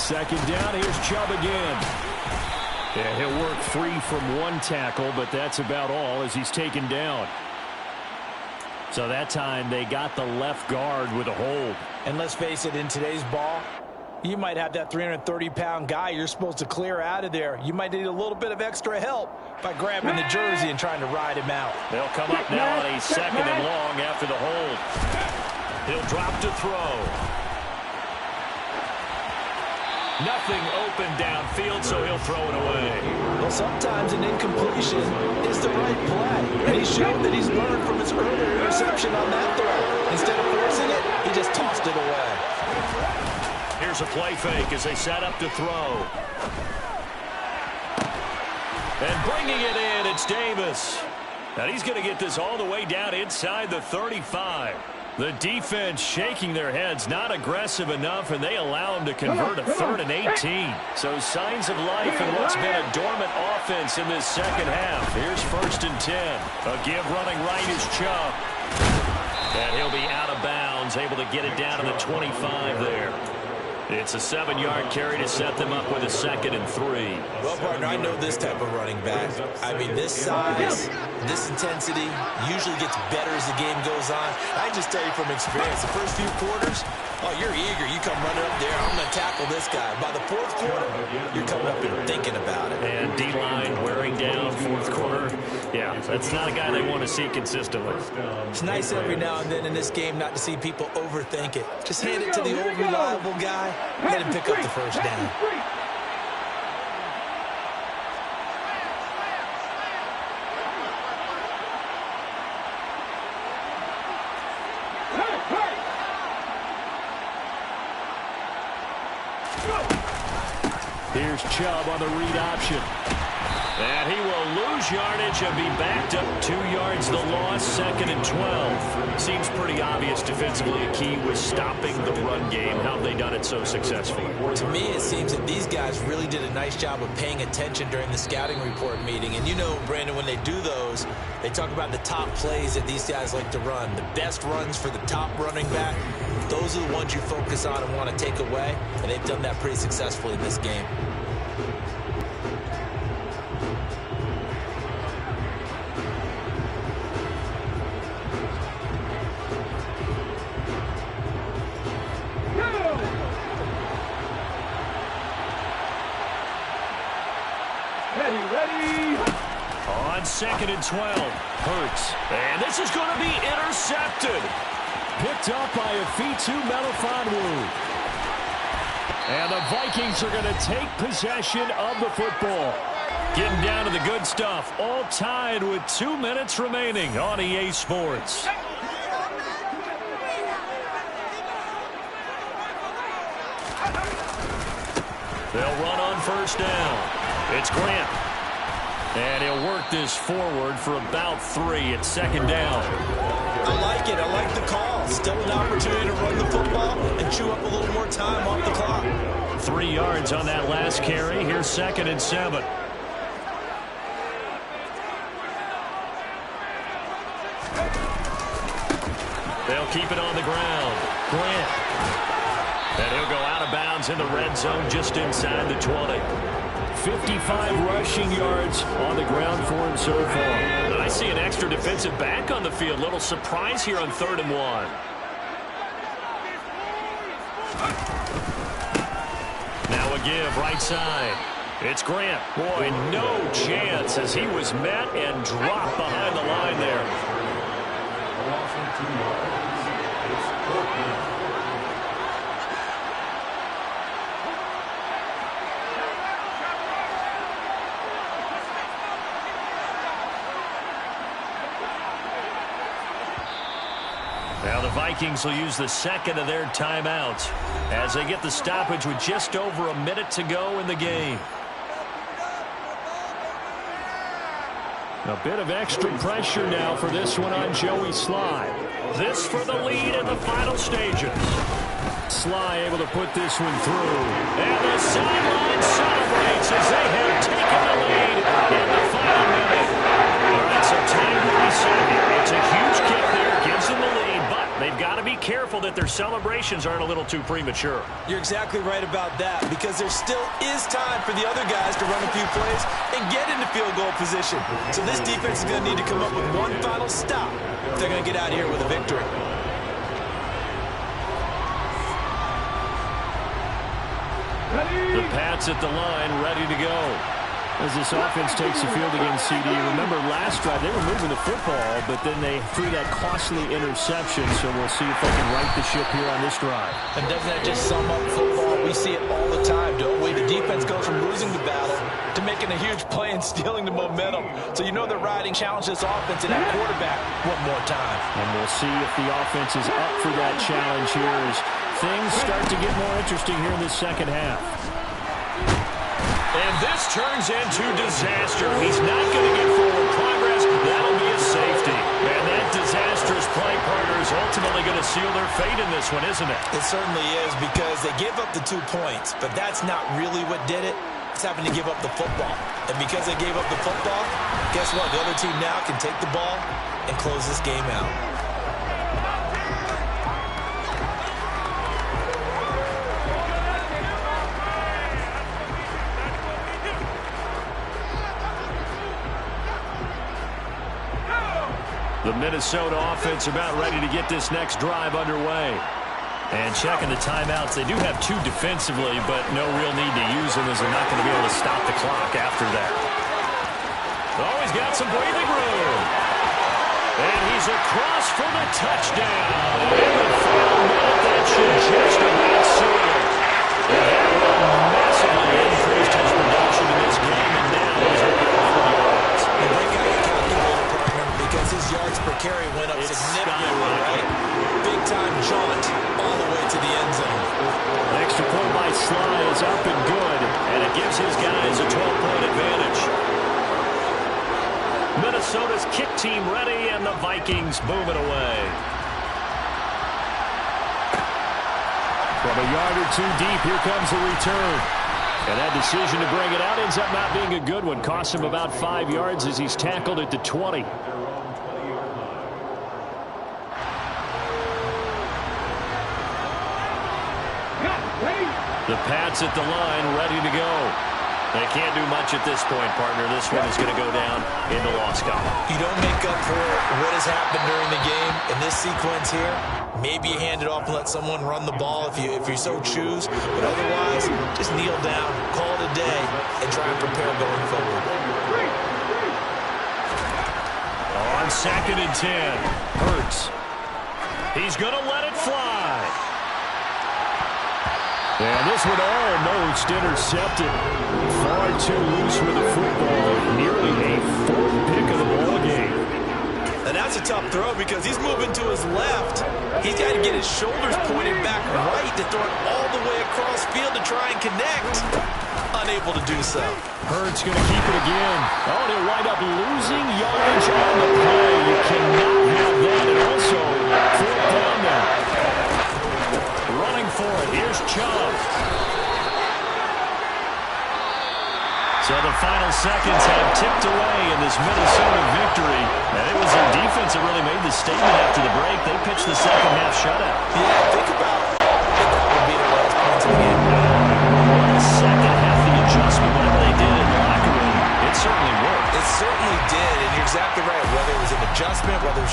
second down. Here's Chubb again. Yeah, he'll work free from one tackle, but that's about all as he's taken down. So that time they got the left guard with a hold. And let's face it, in today's ball, you might have that 330-pound guy you're supposed to clear out of there. You might need a little bit of extra help by grabbing the jersey and trying to ride him out. They'll come up now on a second and long after the hold. He'll drop to throw. Nothing open downfield, so he'll throw it away. Well, sometimes an incompletion is the right play. And he showed that he's learned from his earlier interception on that throw. Instead of forcing it, he just tossed it away. Here's a play fake as they set up to throw. And bringing it in, it's Davis. And he's going to get this all the way down inside the 35. The defense shaking their heads, not aggressive enough, and they allow him to convert a 3rd and 18. So signs of life in what's been a dormant offense in this second half. Here's 1st and 10. A give running right is Chubb. And he'll be out of bounds, able to get it down to the 25 there. It's a 7-yard carry to set them up with a 2nd and 3. Well, partner, I know this type of running back. I mean, this size, this intensity usually gets better as the game goes on. I just tell you from experience, the first few quarters, oh, you're eager. You come running up there, I'm going to tackle this guy. By the 4th quarter, you're coming up and thinking about it. And D-line wearing down 4th quarter. Yeah, that's not a guy they want to see consistently. It's nice every now and then in this game not to see people overthink it. Just hand it to the old reliable guy. Let him pick up the first down. Here's Chubb on the read option. And he will lose yardage and be backed up 2 yards the loss, 2nd and 12. Seems pretty obvious defensively a key was stopping the run game. How have they done it so successfully? To me, it seems that these guys really did a nice job of paying attention during the scouting report meeting. And you know, Brandon, when they do those, they talk about the top plays that these guys like to run. The best runs for the top running back, those are the ones you focus on and want to take away. And they've done that pretty successfully in this game. On 2nd and 12, Hurts. And this is going to be intercepted. Picked up by a Fitu Melifonwu. And the Vikings are going to take possession of the football. Getting down to the good stuff. All tied with 2 minutes remaining on EA Sports. They'll run on 1st down. It's Grant. And he'll work this forward for about 3 at 2nd down. I like it. I like the call. Still an opportunity to run the football and chew up a little more time off the clock. 3 yards on that last carry. Here's 2nd and 7. They'll keep it on the ground. Grant. And he'll go out of bounds in the red zone just inside the 20. 55 rushing yards on the ground for him so far. And I see an extra defensive back on the field. Little surprise here on 3rd and 1. Now a give right side. It's Grant. Boy, no chance as he was met and dropped behind the line there. Now the Vikings will use the 2nd of their timeouts as they get the stoppage with just over a minute to go in the game. A bit of extra pressure now for this one on Joey Sly. This for the lead in the final stages. Sly able to put this one through. And the sideline celebrates as they have taken the lead in the final minute. All right, so time to reset. It's a huge kick there. Gives them the lead, but they've got to to be careful that their celebrations aren't a little too premature. You're exactly right about that, because there still is time for the other guys to run a few plays and get into field goal position. So this defense is going to need to come up with one final stop if they're going to get out of here with a victory. The Pats at the line, ready to go. As this offense takes the field against CD. Remember, last drive, they were moving the football, but then they threw that costly interception, so we'll see if they can right the ship here on this drive. And doesn't that just sum up football? We see it all the time, don't we? The defense goes from losing the battle to making a huge play and stealing the momentum. So you know they're riding, challenge this offense and that quarterback one more time. And we'll see if the offense is up for that challenge here as things start to get more interesting here in the second half. And this turns into disaster. He's not going to get forward progress. That'll be a safety. And that disastrous play, partner, is ultimately going to seal their fate in this one, isn't it? It certainly is, because they gave up the 2 points, but that's not really what did it. It's having to give up the football. And because they gave up the football, guess what? The other team now can take the ball and close this game out. The Minnesota offense about ready to get this next drive underway. And checking the timeouts, they do have 2 defensively, but no real need to use them as they're not going to be able to stop the clock after that. Oh, he's got some breathing room. And he's across for the touchdown. In the final minute, that should just about seal it. And that will massively increased his production in this game, and now he's looking for the yards. And they got your calculator, partner, because his yards per carry went up significantly, right? Big-time jaunt all the way to the end zone. An extra point by Sly is up and good, and it gives his guys a 12-point advantage. Minnesota's kick team ready, and the Vikings booming away. From a yard or 2 deep, here comes the return. And that decision to bring it out ends up not being a good one. Costs him about 5 yards as he's tackled at the 20. The Pats at the line, ready to go. They can't do much at this point, partner. This one is going to go down in the loss column. You don't make up for what has happened during the game in this sequence here. Maybe you hand it off and let someone run the ball if you so choose. But otherwise, just kneel down, call it a day, and try and prepare going forward. On 2nd and 10, Hurts. He's going to let it fly. And this one almost intercepted. Far too loose with the football. Nearly a 4th pick of the ball game. And that's a tough throw because he's moving to his left. He's got to get his shoulders pointed back right to throw it all the way across field to try and connect. Unable to do so. Hurts going to keep it again. Oh, and he'll wind up losing yardage on the play. You cannot have that. And also, 4th down now. Running for it. Here's Chubb. So the final seconds have ticked away in this Minnesota victory. And it was their defense that really made the statement after the break. They pitched the second half shutout. Yeah, think about that would be the last points of the game. The second half, the adjustment, whatever they did in the locker room, it certainly worked. It certainly did, and you're exactly right. Whether it was an adjustment, whether it was